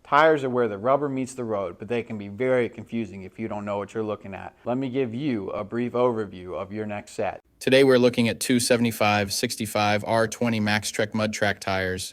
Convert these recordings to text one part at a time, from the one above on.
Tires are where the rubber meets the road, but they can be very confusing if you don't know what you're looking at. Let me give you a brief overview of your next set. Today we're looking at two 75/65 R20 Maxtrek Mud Trac tires.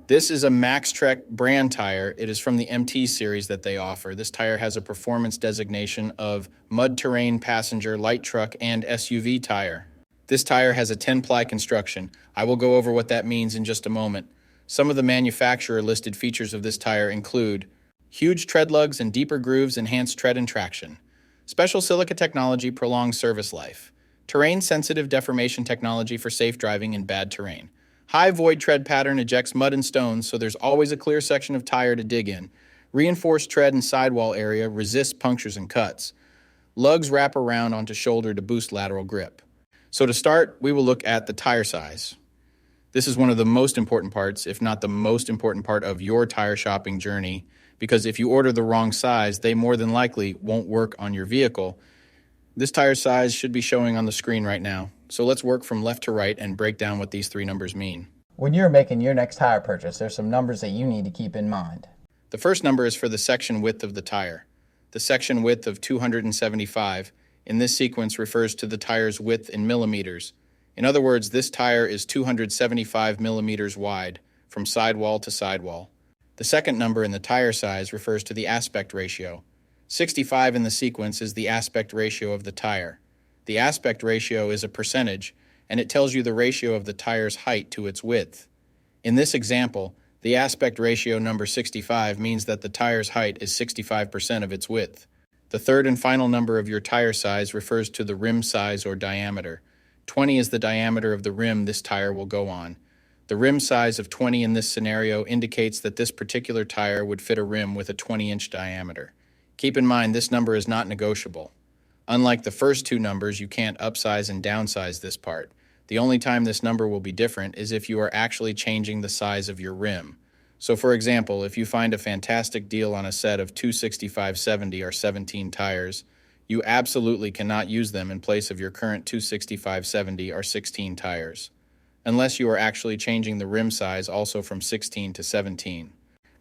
This is a Maxtrek brand tire. It is from the MT series that they offer. This tire has a performance designation of mud terrain passenger light truck and SUV tire. This tire has a 10-ply construction. I will go over what that means in just a moment. Some of the manufacturer listed features of this tire include huge tread lugs and deeper grooves enhance tread and traction. Special silica technology prolongs service life. Terrain-sensitive deformation technology for safe driving in bad terrain. High void tread pattern ejects mud and stones, so there's always a clear section of tire to dig in. Reinforced tread and sidewall area resists punctures and cuts. Lugs wrap around onto shoulder to boost lateral grip. So to start, we will look at the tire size. This is one of the most important parts, if not the most important part of your tire shopping journey, because if you order the wrong size, they more than likely won't work on your vehicle. This tire size should be showing on the screen right now. So let's work from left to right and break down what these three numbers mean. When you're making your next tire purchase, there's some numbers that you need to keep in mind. The first number is for the section width of the tire. The section width of 275 in this sequence refers to the tire's width in millimeters. In other words, this tire is 275 millimeters wide, from sidewall to sidewall. The second number in the tire size refers to the aspect ratio. 65 in the sequence is the aspect ratio of the tire. The aspect ratio is a percentage, and it tells you the ratio of the tire's height to its width. In this example, the aspect ratio number 65 means that the tire's height is 65% of its width. The third and final number of your tire size refers to the rim size or diameter. 20 is the diameter of the rim this tire will go on. The rim size of 20 in this scenario indicates that this particular tire would fit a rim with a 20-inch diameter. Keep in mind, this number is not negotiable. Unlike the first two numbers, you can't upsize and downsize this part. The only time this number will be different is if you are actually changing the size of your rim. So for example, if you find a fantastic deal on a set of 265/70 or 17 tires, you absolutely cannot use them in place of your current 265/70 or 16 tires, unless you are actually changing the rim size also from 16 to 17.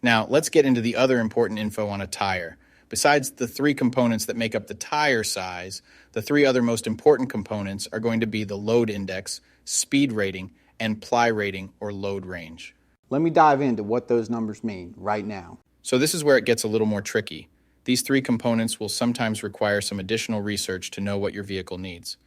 Now, let's get into the other important info on a tire. Besides the three components that make up the tire size, the three other most important components are going to be the load index, speed rating, and ply rating or load range. Let me dive into what those numbers mean right now. So this is where it gets a little more tricky. These three components will sometimes require some additional research to know what your vehicle needs.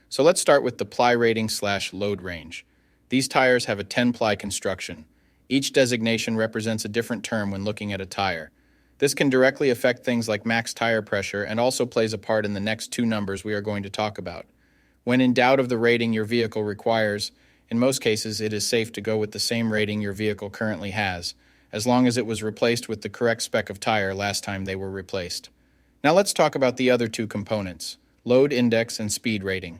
So let's start with the ply rating/load range. These tires have a 10-ply construction. Each designation represents a different term when looking at a tire. This can directly affect things like max tire pressure and also plays a part in the next two numbers we are going to talk about. When in doubt of the rating your vehicle requires, in most cases it is safe to go with the same rating your vehicle currently has, as long as it was replaced with the correct spec of tire last time they were replaced. Now let's talk about the other two components, load index and speed rating.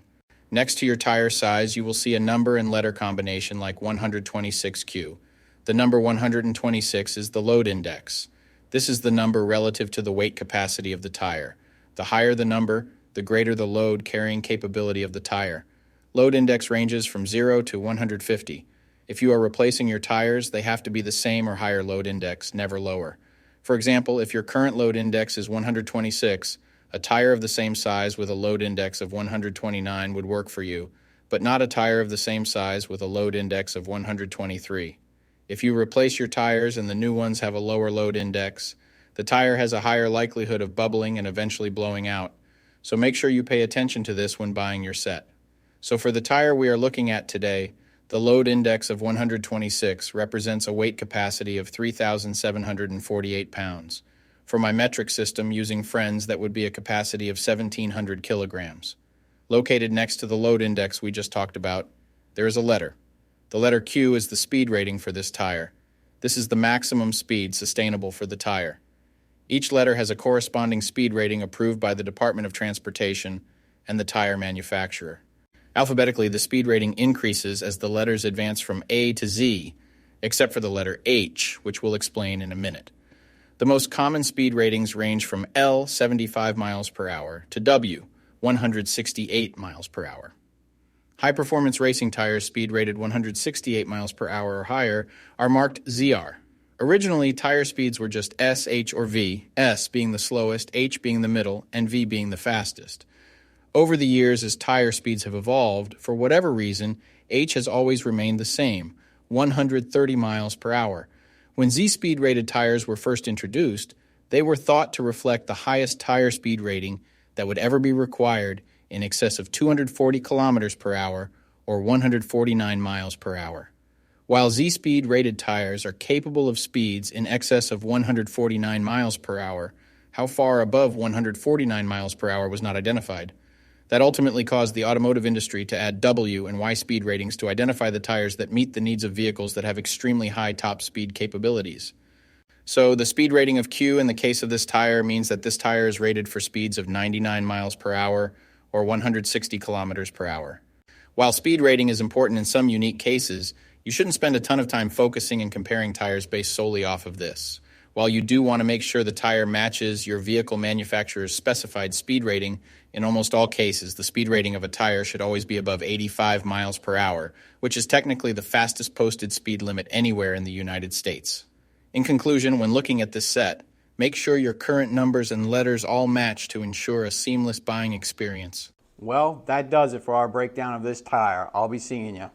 Next to your tire size, you will see a number and letter combination like 126Q. The number 126 is the load index. This is the number relative to the weight capacity of the tire. The higher the number, the greater the load carrying capability of the tire. Load index ranges from 0 to 150. If you are replacing your tires, they have to be the same or higher load index, never lower. For example, if your current load index is 126, a tire of the same size with a load index of 129 would work for you, but not a tire of the same size with a load index of 123. If you replace your tires and the new ones have a lower load index, the tire has a higher likelihood of bubbling and eventually blowing out. So make sure you pay attention to this when buying your set. So for the tire we are looking at today, the load index of 126 represents a weight capacity of 3,748 pounds. For my metric system using friends, that would be a capacity of 1,700 kilograms. Located next to the load index we just talked about, there is a letter. The letter Q is the speed rating for this tire. This is the maximum speed sustainable for the tire. Each letter has a corresponding speed rating approved by the Department of Transportation and the tire manufacturer. Alphabetically, the speed rating increases as the letters advance from A to Z, except for the letter H, which we'll explain in a minute. The most common speed ratings range from L, 75 miles per hour, to W, 168 miles per hour. High-performance racing tires speed rated 168 miles per hour or higher are marked ZR. Originally, tire speeds were just S, H, or V, S being the slowest, H being the middle, and V being the fastest. Over the years, as tire speeds have evolved, for whatever reason, H has always remained the same, 130 miles per hour. When Z-speed rated tires were first introduced, they were thought to reflect the highest tire speed rating that would ever be required, in excess of 240 kilometers per hour or 149 miles per hour. While Z-speed rated tires are capable of speeds in excess of 149 miles per hour, how far above 149 miles per hour was not identified. That ultimately caused the automotive industry to add W and Y speed ratings to identify the tires that meet the needs of vehicles that have extremely high top speed capabilities. So the speed rating of Q in the case of this tire means that this tire is rated for speeds of 99 miles per hour or 160 kilometers per hour. While speed rating is important in some unique cases, you shouldn't spend a ton of time focusing and comparing tires based solely off of this. While you do want to make sure the tire matches your vehicle manufacturer's specified speed rating, in almost all cases, the speed rating of a tire should always be above 85 miles per hour, which is technically the fastest posted speed limit anywhere in the United States. In conclusion, when looking at this set, make sure your current numbers and letters all match to ensure a seamless buying experience. Well, that does it for our breakdown of this tire. I'll be seeing you.